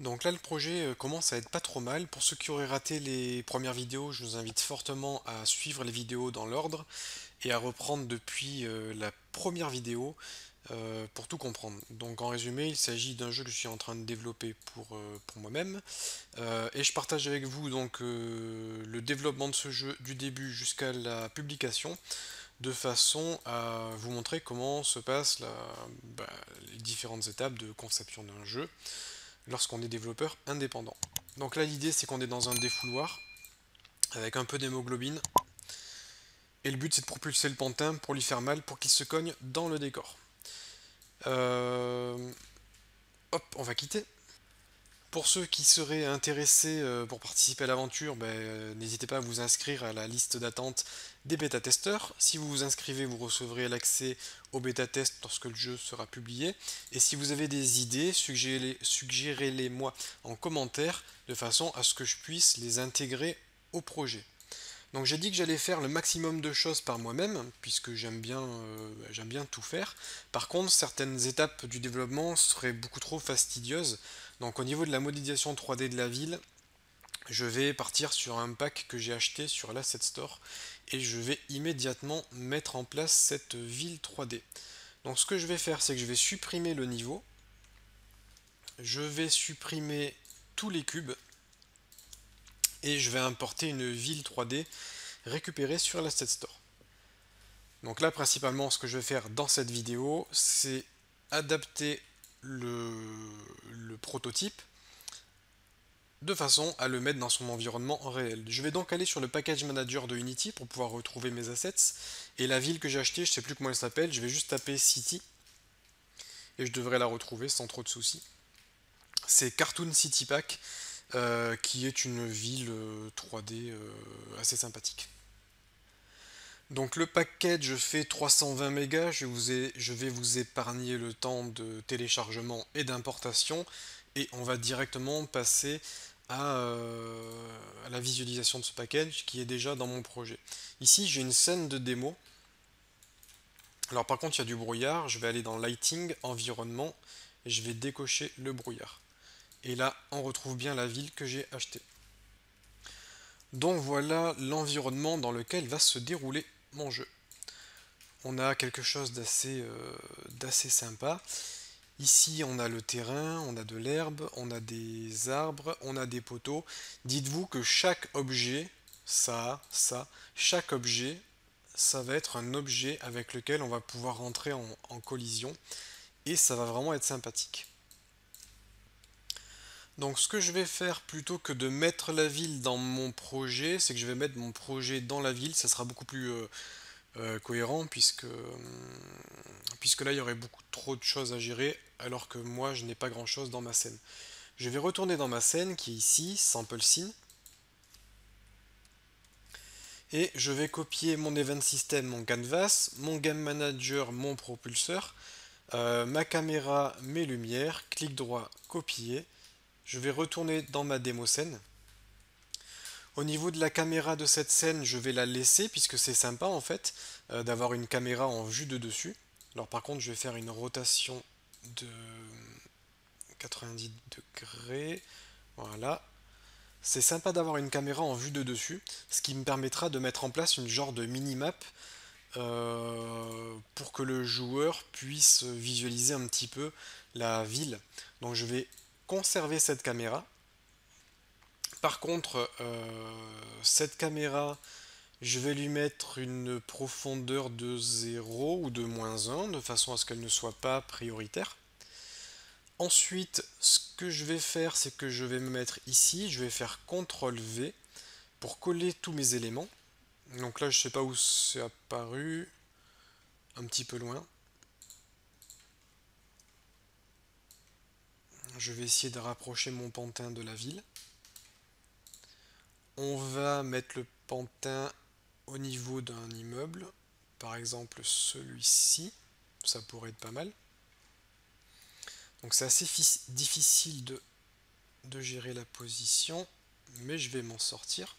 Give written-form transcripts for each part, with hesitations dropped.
Donc là, le projet commence à être pas trop mal. Pour ceux qui auraient raté les premières vidéos, je vous invite fortement à suivre les vidéos dans l'ordre et à reprendre depuis la première vidéo pour tout comprendre. Donc en résumé, il s'agit d'un jeu que je suis en train de développer pour moi-même. Et je partage avec vous donc le développement de ce jeu du début jusqu'à la publication, de façon à vous montrer comment se passent bah, les différentes étapes de conception d'un jeu lorsqu'on est développeur indépendant. Donc là, l'idée, c'est qu'on est dans un défouloir avec un peu d'hémoglobine. Et le but, c'est de propulser le pantin pour lui faire mal, pour qu'il se cogne dans le décor. Euh, Hop, on va quitter. Pour ceux qui seraient intéressés pour participer à l'aventure, n'hésitez pas à vous inscrire à la liste d'attente des bêta-testeurs. Si vous vous inscrivez, vous recevrez l'accès au bêta-test lorsque le jeu sera publié. Et si vous avez des idées, suggérez-les moi en commentaire de façon à ce que je puisse les intégrer au projet. Donc j'ai dit que j'allais faire le maximum de choses par moi-même, puisque j'aime bien tout faire. Par contre, certaines étapes du développement seraient beaucoup trop fastidieuses. Donc au niveau de la modélisation 3D de la ville, je vais partir sur un pack que j'ai acheté sur l'Asset Store et je vais immédiatement mettre en place cette ville 3D. Donc ce que je vais faire, c'est que je vais supprimer le niveau, je vais supprimer tous les cubes et je vais importer une ville 3D récupérée sur l'Asset Store. Donc là, principalement, ce que je vais faire dans cette vidéo, c'est adapter le, le prototype de façon à le mettre dans son environnement réel. Je vais donc aller sur le package manager de Unity pour pouvoir retrouver mes assets. Et la ville que j'ai achetée, je ne sais plus comment elle s'appelle, je vais juste taper City et je devrais la retrouver sans trop de soucis. C'est Cartoon City Pack, qui est une ville 3D assez sympathique. Donc le package fait 320 mégas, je vais vous épargner le temps de téléchargement et d'importation et on va directement passer à la visualisation de ce package qui est déjà dans mon projet. Ici j'ai une scène de démo. Alors par contre il y a du brouillard, je vais aller dans Lighting, Environnement et je vais décocher le brouillard. Et là on retrouve bien la ville que j'ai achetée. Donc voilà l'environnement dans lequel va se dérouler mon jeu. On a quelque chose d'assez sympa. Ici, on a le terrain, on a de l'herbe, on a des arbres, on a des poteaux. Dites-vous que chaque objet, chaque objet, ça va être un objet avec lequel on va pouvoir rentrer en collision et ça va vraiment être sympathique. Donc ce que je vais faire plutôt que de mettre la ville dans mon projet, c'est que je vais mettre mon projet dans la ville, ça sera beaucoup plus cohérent puisque là il y aurait beaucoup trop de choses à gérer alors que moi je n'ai pas grand chose dans ma scène. Je vais retourner dans ma scène qui est ici, Sample Scene, et je vais copier mon Event System, mon canvas, mon Game Manager, mon propulseur, ma caméra, mes lumières, clic droit, copier. Je vais retourner dans ma démo scène. Au niveau de la caméra de cette scène, je vais la laisser puisque c'est sympa en fait d'avoir une caméra en vue de dessus. Alors par contre, je vais faire une rotation de 90 degrés. Voilà. C'est sympa d'avoir une caméra en vue de dessus, ce qui me permettra de mettre en place une genre de mini-map pour que le joueur puisse visualiser un petit peu la ville. Donc je vais conserver cette caméra. Par contre, cette caméra, je vais lui mettre une profondeur de 0 ou de -1 de façon à ce qu'elle ne soit pas prioritaire. Ensuite, ce que je vais faire, c'est que je vais me mettre ici, je vais faire CTRL V pour coller tous mes éléments. Donc là, je ne sais pas où c'est apparu, un petit peu loin. Je vais essayer de rapprocher mon pantin de la ville. On va mettre le pantin au niveau d'un immeuble, par exemple celui-ci, ça pourrait être pas mal. Donc c'est assez difficile de gérer la position, mais je vais m'en sortir.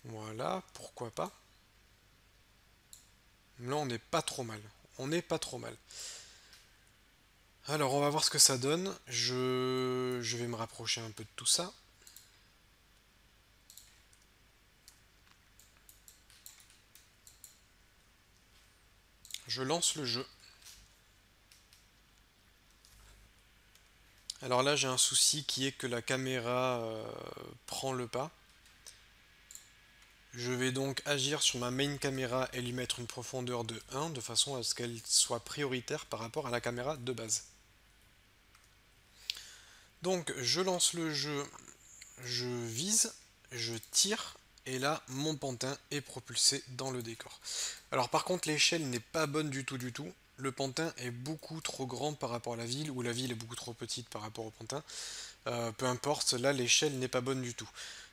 Voilà, pourquoi pas. Là on n'est pas trop mal. On n'est pas trop mal. Alors, on va voir ce que ça donne. Je vais me rapprocher un peu de tout ça. Je lance le jeu. Alors là, j'ai un souci qui est que la caméra prend le pas. Je vais donc agir sur ma main caméra et lui mettre une profondeur de 1 de façon à ce qu'elle soit prioritaire par rapport à la caméra de base. Donc je lance le jeu, je vise, je tire et là mon pantin est propulsé dans le décor. Alors par contre l'échelle n'est pas bonne du tout du tout. Le pantin est beaucoup trop grand par rapport à la ville ou la ville est beaucoup trop petite par rapport au pantin. Peu importe, là l'échelle n'est pas bonne du tout.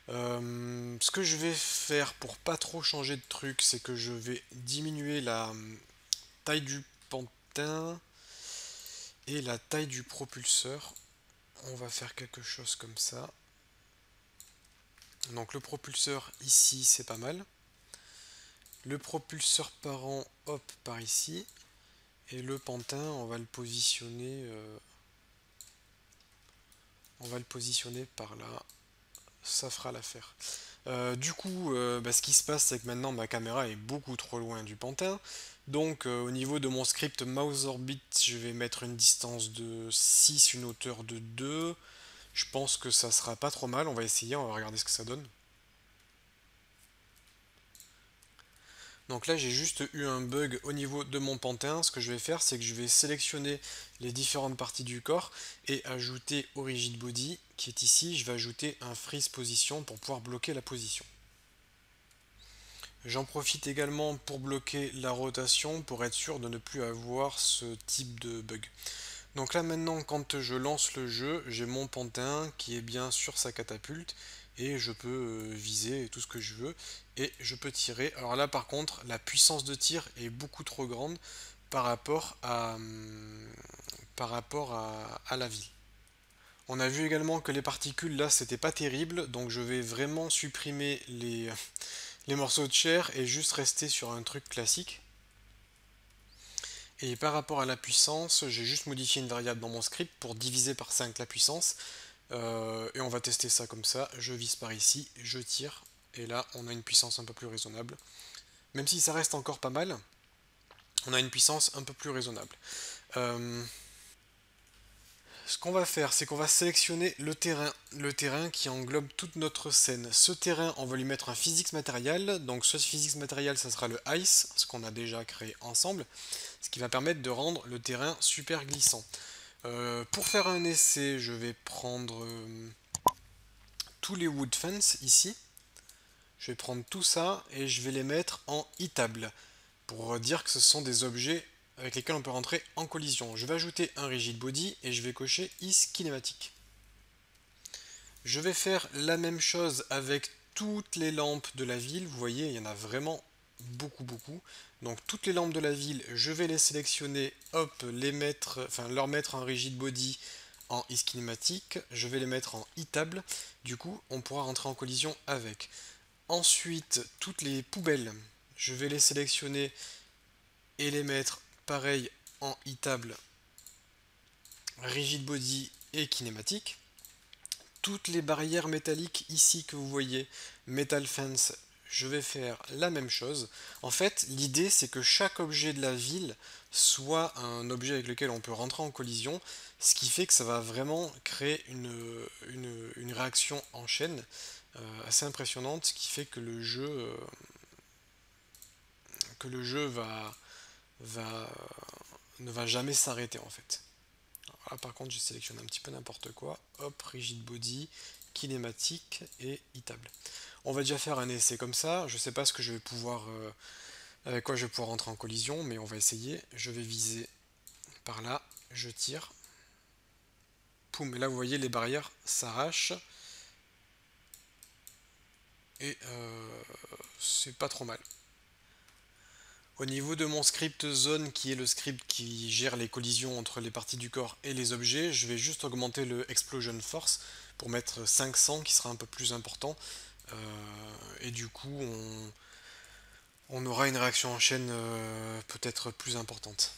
Ce que je vais faire pour pas trop changer de truc, c'est que je vais diminuer la taille du pantin et la taille du propulseur. On va faire quelque chose comme ça. Donc le propulseur ici, c'est pas mal. Le propulseur parent, hop, par ici. Et le pantin, on va le positionner par là. Ça fera l'affaire. Ce qui se passe, c'est que maintenant ma caméra est beaucoup trop loin du pantin. Donc, au niveau de mon script mouse orbit, je vais mettre une distance de 6, une hauteur de 2. Je pense que ça sera pas trop mal. On va essayer, on va regarder ce que ça donne. Donc là, j'ai juste eu un bug au niveau de mon pantin. Ce que je vais faire, c'est que je vais sélectionner les différentes parties du corps et ajouter au rigid body qui est ici. Je vais ajouter un freeze position pour pouvoir bloquer la position. J'en profite également pour bloquer la rotation pour être sûr de ne plus avoir ce type de bug. Donc là maintenant quand je lance le jeu, j'ai mon pantin qui est bien sur sa catapulte et je peux viser tout ce que je veux et je peux tirer. Alors là par contre la puissance de tir est beaucoup trop grande par rapport à la ville. On a vu également que les particules là c'était pas terrible donc je vais vraiment supprimer les morceaux de chair et juste rester sur un truc classique. Et par rapport à la puissance, j'ai juste modifié une variable dans mon script pour diviser par 5 la puissance. Et on va tester ça comme ça. Je vise par ici, je tire. Et là, on a une puissance un peu plus raisonnable. Même si ça reste encore pas mal, on a une puissance un peu plus raisonnable. Euh, Ce qu'on va faire, c'est qu'on va sélectionner le terrain qui englobe toute notre scène. Ce terrain, on va lui mettre un physics matériel. Donc ce physics matériel, ça sera le ice, ce qu'on a déjà créé ensemble, ce qui va permettre de rendre le terrain super glissant. Pour faire un essai, je vais prendre tous les wood fence ici. Je vais prendre tout ça et je vais les mettre en e-table pour dire que ce sont des objets avec lesquels on peut rentrer en collision. Je vais ajouter un rigid body et je vais cocher is kinématique. Je vais faire la même chose avec toutes les lampes de la ville. Vous voyez, il y en a vraiment beaucoup, beaucoup. Donc toutes les lampes de la ville, je vais les sélectionner, hop, leur mettre un rigid body en is kinématique. Je vais les mettre en e-table. Du coup, on pourra rentrer en collision avec. Ensuite, toutes les poubelles, je vais les sélectionner et les mettre pareil en e-table, rigid body et kinématique. Toutes les barrières métalliques ici que vous voyez, metal fence, je vais faire la même chose. En fait, l'idée c'est que chaque objet de la ville soit un objet avec lequel on peut rentrer en collision, ce qui fait que ça va vraiment créer une réaction en chaîne assez impressionnante, ce qui fait que le jeu va, ne va jamais s'arrêter en fait. Là, par contre, j'ai sélectionné un petit peu n'importe quoi. Hop, rigid body, kinématique et e-table. On va déjà faire un essai comme ça. Je sais pas ce que je vais pouvoir, avec quoi je vais pouvoir rentrer en collision, mais on va essayer. Je vais viser par là, je tire. Poum, et là vous voyez les barrières s'arrachent. Et c'est pas trop mal. Au niveau de mon script zone, qui est le script qui gère les collisions entre les parties du corps et les objets, je vais juste augmenter le explosion force pour mettre 500 qui sera un peu plus important. Et du coup, on aura une réaction en chaîne peut-être plus importante.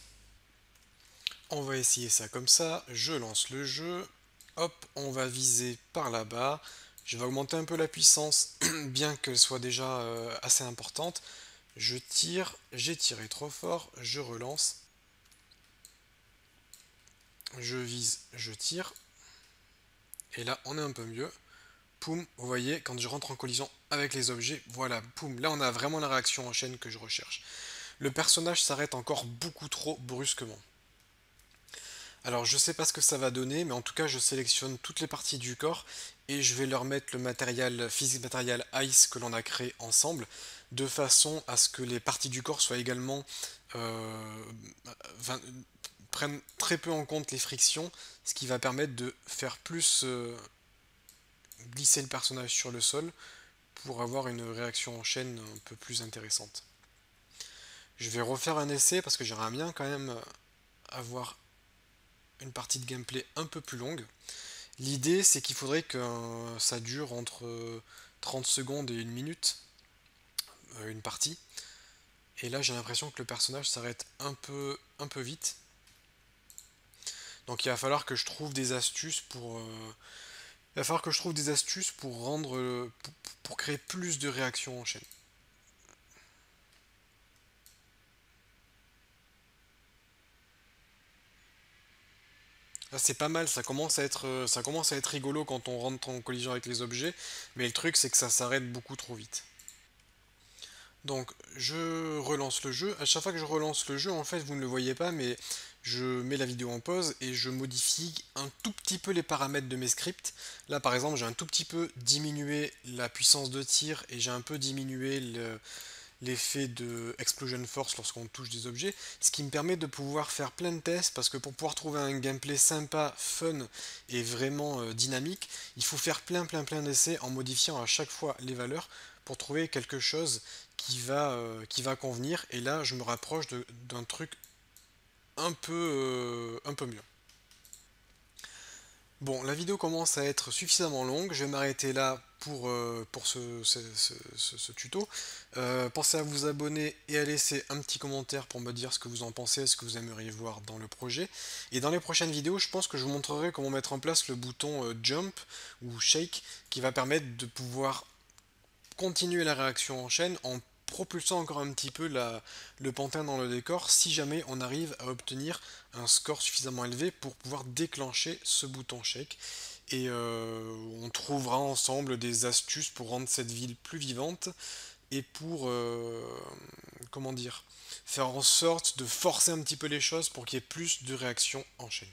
On va essayer ça comme ça, je lance le jeu, hop, on va viser par là-bas, je vais augmenter un peu la puissance, bien qu'elle soit déjà assez importante, je tire, j'ai tiré trop fort, je relance, je vise, je tire, et là on est un peu mieux, poum, vous voyez, quand je rentre en collision avec les objets, voilà, poum, là on a vraiment la réaction en chaîne que je recherche. Le personnage s'arrête encore beaucoup trop brusquement. Alors je sais pas ce que ça va donner, mais en tout cas je sélectionne toutes les parties du corps et je vais leur mettre le matériel physique matériel Ice que l'on a créé ensemble, de façon à ce que les parties du corps soient également euh, enfin, prennent très peu en compte les frictions, ce qui va permettre de faire plus glisser le personnage sur le sol pour avoir une réaction en chaîne un peu plus intéressante. Je vais refaire un essai parce que j'aimerais bien quand même avoir une partie de gameplay un peu plus longue. L'idée, c'est qu'il faudrait que ça dure entre 30 secondes et une minute, une partie. Et là, j'ai l'impression que le personnage s'arrête un peu vite. Donc il va falloir que je trouve des astuces pour, il va falloir que je trouve des astuces pour rendre, pour créer plus de réactions en chaîne. Là, c'est pas mal, ça commence à être rigolo quand on rentre en collision avec les objets, mais le truc, c'est que ça s'arrête beaucoup trop vite. Donc je relance le jeu. À chaque fois que je relance le jeu, en fait, vous ne le voyez pas, mais je mets la vidéo en pause et je modifie un tout petit peu les paramètres de mes scripts. Là, par exemple, j'ai un tout petit peu diminué la puissance de tir et j'ai un peu diminué l'effet de Explosion Force lorsqu'on touche des objets, ce qui me permet de pouvoir faire plein de tests, parce que pour pouvoir trouver un gameplay sympa, fun et vraiment dynamique, il faut faire plein d'essais en modifiant à chaque fois les valeurs pour trouver quelque chose qui va convenir, et là je me rapproche d'un truc un peu mieux. Bon, la vidéo commence à être suffisamment longue, je vais m'arrêter là pour ce tuto. Pensez à vous abonner et à laisser un petit commentaire pour me dire ce que vous en pensez, ce que vous aimeriez voir dans le projet. Et dans les prochaines vidéos, je pense que je vous montrerai comment mettre en place le bouton Jump ou Shake qui va permettre de pouvoir continuer la réaction en chaîne en propulsant encore un petit peu le pantin dans le décor si jamais on arrive à obtenir un score suffisamment élevé pour pouvoir déclencher ce bouton shake. Et on trouvera ensemble des astuces pour rendre cette ville plus vivante et pour, comment dire, faire en sorte de forcer un petit peu les choses pour qu'il y ait plus de réactions en chaîne.